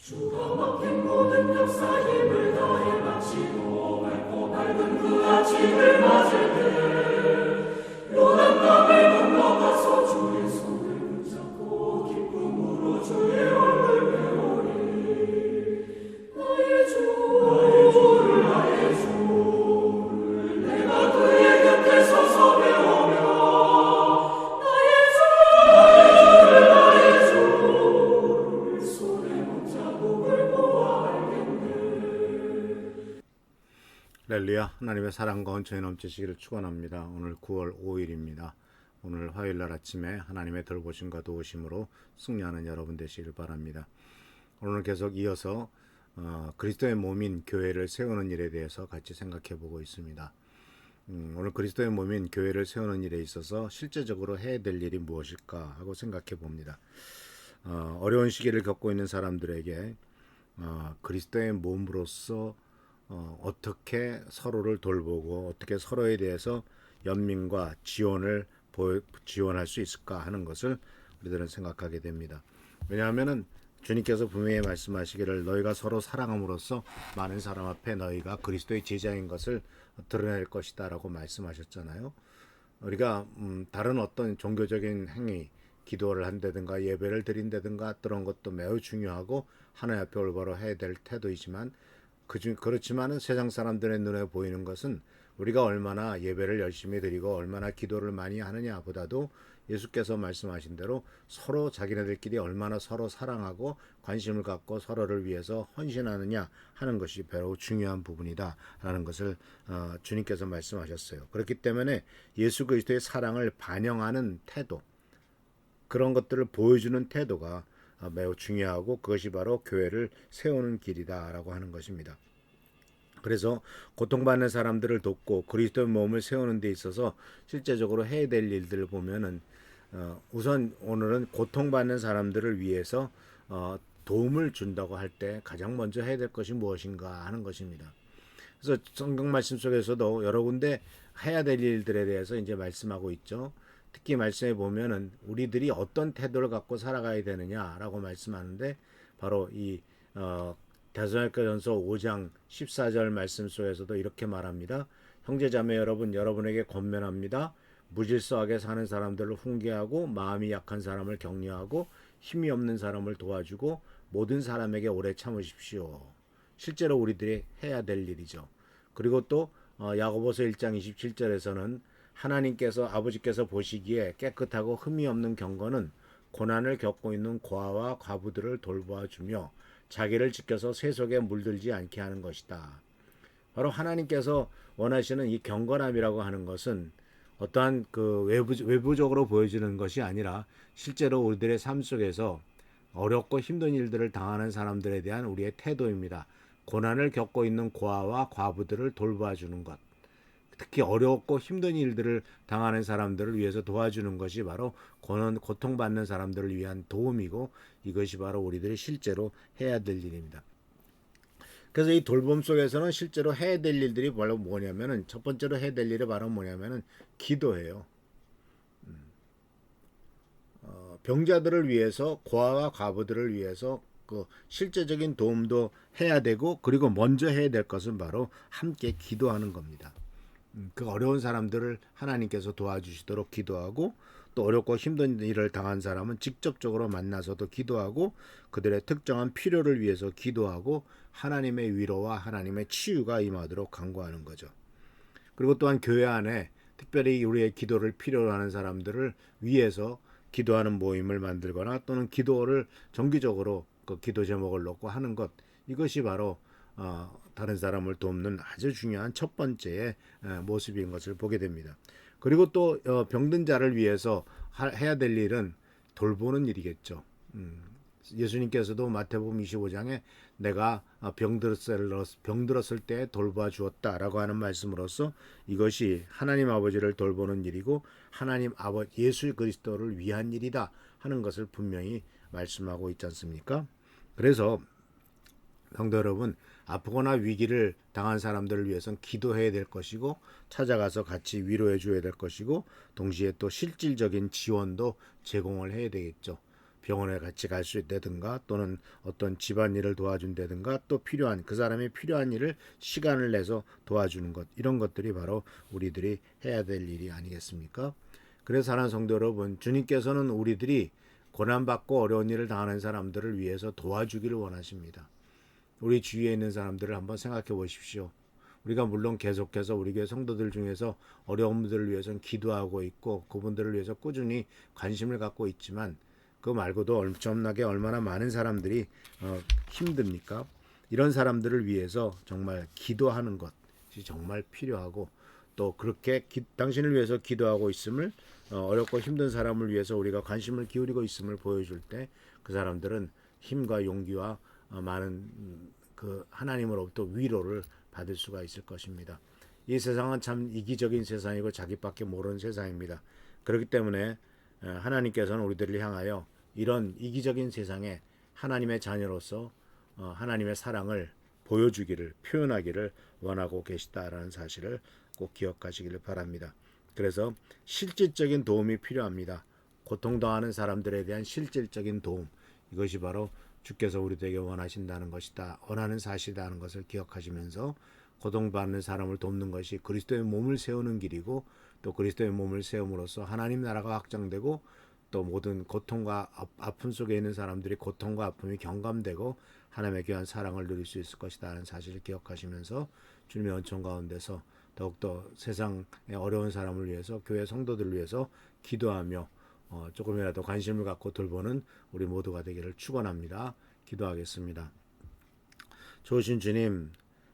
주가 맡긴 모든 역사 힘을 다해 마치고 맑고 밝은 그 아침을 맞을 때 요단강을 건너가서 주의 손을 붙잡고 기쁨으로 주의 얼굴 배우리. 나의 주를 나의 주를 내가 그의 곁에 서서 배우며 나의 주를 손에 못자국을 보아 알겠네. 할렐루야. 하나님의 사랑과恩寵이 넘치시기를 축원합니다. 오늘 9월 5일입니다. 오늘 화요일날 아침에 하나님의 돌보심과 도우심으로 승리하는 여러분 되시길 바랍니다. 오늘 계속 이어서 그리스도의 몸인 교회를 세우는 일에 대해서 같이 생각해 보고 있습니다. 오늘 그리스도의 몸인 교회를 세우는 일에 있어서 실제적으로 해야 될 일이 무엇일까 하고 생각해 봅니다. 어려운 시기를 겪고 있는 사람들에게 그리스도의 몸으로서 어떻게 서로를 돌보고 어떻게 서로에 대해서 연민과 지원할 수 있을까 하는 것을 우리들은 생각하게 됩니다. 왜냐하면 주님께서 분명히 말씀하시기를 너희가 서로 사랑함으로써 많은 사람 앞에 너희가 그리스도의 제자인 것을 드러낼 것이다 라고 말씀하셨잖아요. 우리가 다른 어떤 종교적인 행위, 기도를 한다든가 예배를 드린다든가 그런 것도 매우 중요하고 하나님 앞에 올바로 해야 될 태도이지만 그렇지만은 세상 사람들의 눈에 보이는 것은 우리가 얼마나 예배를 열심히 드리고 얼마나 기도를 많이 하느냐 보다도 예수께서 말씀하신 대로 서로 자기네들끼리 얼마나 서로 사랑하고 관심을 갖고 서로를 위해서 헌신하느냐 하는 것이 매우 중요한 부분이다라는 것을 주님께서 말씀하셨어요. 그렇기 때문에 예수 그리스도의 사랑을 반영하는 태도, 그런 것들을 보여주는 태도가 매우 중요하고 그것이 바로 교회를 세우는 길이다라고 하는 것입니다. 그래서 고통받는 사람들을 돕고 그리스도의 몸을 세우는 데 있어서 실제적으로 해야 될 일들을 보면은 우선 오늘은 고통받는 사람들을 위해서 도움을 준다고 할 때 가장 먼저 해야 될 것이 무엇인가 하는 것입니다. 그래서 성경 말씀 속에서도 여러 군데 해야 될 일들에 대해서 이제 말씀하고 있죠. 특히 말씀해 보면은 우리들이 어떤 태도를 갖고 살아가야 되느냐라고 말씀하는데 바로 이 데살로니가전서 5장 14절 말씀 속에서도 이렇게 말합니다. 형제자매 여러분, 여러분에게 권면합니다. 무질서하게 사는 사람들을 훈계하고 마음이 약한 사람을 격려하고 힘이 없는 사람을 도와주고 모든 사람에게 오래 참으십시오. 실제로 우리들이 해야 될 일이죠. 그리고 또 야고보서 1장 27절에서는 하나님께서 아버지께서 보시기에 깨끗하고 흠이 없는 경건은 고난을 겪고 있는 고아와 과부들을 돌보아 주며 자기를 지켜서 세속에 물들지 않게 하는 것이다. 바로 하나님께서 원하시는 이 경건함이라고 하는 것은 어떠한 그 외부적으로 보여지는 것이 아니라 실제로 우리들의 삶 속에서 어렵고 힘든 일들을 당하는 사람들에 대한 우리의 태도입니다. 고난을 겪고 있는 고아와 과부들을 돌봐 주는 것. 특히 어렵고 힘든 일들을 당하는 사람들을 위해서 도와주는 것이 바로 고통받는 사람들을 위한 도움이고 이것이 바로 우리들이 실제로 해야 될 일입니다. 그래서 이 돌봄 속에서는 실제로 해야 될 일들이 바로 뭐냐면은 첫 번째로 해야 될 일이 바로 뭐냐면은 기도예요. 병자들을 위해서 고아와 과부들을 위해서 그 실제적인 도움도 해야 되고 그리고 먼저 해야 될 것은 바로 함께 기도하는 겁니다. 그 어려운 사람들을 하나님께서 도와주시도록 기도하고 또 어렵고 힘든 일을 당한 사람은 직접적으로 만나서도 기도하고 그들의 특정한 필요를 위해서 기도하고 하나님의 위로와 하나님의 치유가 임하도록 간구하는 거죠. 그리고 또한 교회 안에 특별히 우리의 기도를 필요로 하는 사람들을 위해서 기도하는 모임을 만들거나 또는 기도를 정기적으로 그 기도 제목을 놓고 하는 것, 이것이 바로 다른 사람을 돕는 아주 중요한 첫 번째의 모습인 것을 보게 됩니다. 그리고 또 병든 자를 위해서 해야 될 일은 돌보는 일이겠죠. 예수님께서도 마태복음 25장에 내가 병들었을 때 돌봐 주었다라고 하는 말씀으로써 이것이 하나님 아버지를 돌보는 일이고 하나님 아버지 예수 그리스도를 위한 일이다 하는 것을 분명히 말씀하고 있지 않습니까? 그래서 성도 여러분, 아프거나 위기를 당한 사람들을 위해서는 기도해야 될 것이고 찾아가서 같이 위로해 줘야 될 것이고 동시에 또 실질적인 지원도 제공을 해야 되겠죠. 병원에 같이 갈 수 있다든가 또는 어떤 집안일을 도와준다든가 또 필요한 그 사람이 필요한 일을 시간을 내서 도와주는 것 이런 것들이 바로 우리들이 해야 될 일이 아니겠습니까? 그래서 사랑하는 성도 여러분, 주님께서는 우리들이 고난받고 어려운 일을 당하는 사람들을 위해서 도와주기를 원하십니다. 우리 주위에 있는 사람들을 한번 생각해 보십시오. 우리가 물론 계속해서 우리 교회 성도들 중에서 어려운 분들을 위해서는 기도하고 있고 그분들을 위해서 꾸준히 관심을 갖고 있지만 그 말고도 엄청나게 얼마나 많은 사람들이 힘듭니까? 이런 사람들을 위해서 정말 기도하는 것이 정말 필요하고 또 그렇게 당신을 위해서 기도하고 있음을 어렵고 힘든 사람을 위해서 우리가 관심을 기울이고 있음을 보여줄 때 그 사람들은 힘과 용기와 많은 그 하나님으로부터 위로를 받을 수가 있을 것입니다. 이 세상은 참 이기적인 세상이고 자기밖에 모르는 세상입니다. 그렇기 때문에 하나님께서는 우리들을 향하여 이런 이기적인 세상에 하나님의 자녀로서 하나님의 사랑을 보여주기를 표현하기를 원하고 계시다라는 사실을 꼭 기억하시기를 바랍니다. 그래서 실질적인 도움이 필요합니다. 고통당하는 사람들에 대한 실질적인 도움 이것이 바로 주께서 우리에게 원하신다는 것이다. 원하는 사실이라는 것을 기억하시면서 고통받는 사람을 돕는 것이 그리스도의 몸을 세우는 길이고 또 그리스도의 몸을 세움으로써 하나님 나라가 확장되고 또 모든 고통과 아픔 속에 있는 사람들이 고통과 아픔이 경감되고 하나님의 귀한 사랑을 누릴 수 있을 것이다 하는 사실을 기억하시면서 주님의 은총 가운데서 더욱더 세상의 어려운 사람을 위해서 교회 성도들을 위해서 기도하며 조금이라도 관심을 갖고 돌보는 우리 모두가 되기를 축원합니다. 기도하겠습니다. 좋으신 주님,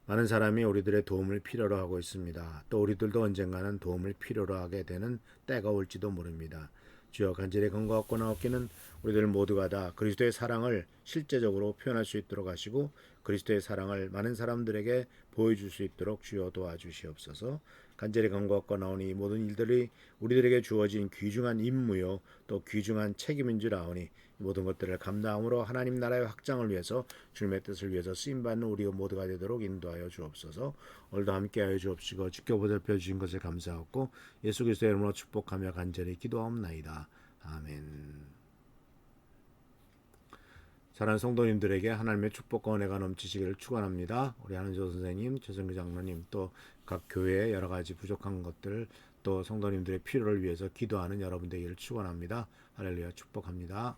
많은 사람이 우리들의 도움을 필요로 하고 있습니다. 또 우리들도 언젠가는 도움을 필요로 하게 되는 때가 올지도 모릅니다. 주여 간절히 간구하고 나옵기는 우리들 모두가 다 그리스도의 사랑을 실제적으로 표현할 수 있도록 하시고 그리스도의 사랑을 많은 사람들에게 보여줄 수 있도록 주여 도와주시옵소서. 간절히 간구하고 나오니 이 모든 일들이 우리들에게 주어진 귀중한 임무요 또 귀중한 책임인 줄 아오니 이 모든 것들을 감당함으로 하나님 나라의 확장을 위해서 주님의 뜻을 위해서 쓰임받는 우리 모두가 되도록 인도하여 주옵소서. 오늘도 함께하여 주옵시고 주께 보살펴 주신 것을 감사하고 예수 그리스도의 이름으로 축복하며 간절히 기도하옵나이다. 아멘. 사랑하는 성도님들에게 하나님의 축복과 은혜가 넘치시기를 축원합니다. 우리 한은조 선생님, 최성규 장로님, 또 각 교회의 여러 가지 부족한 것들, 또 성도님들의 필요를 위해서 기도하는 여러분 되기를 축원합니다. 할렐루야 축복합니다.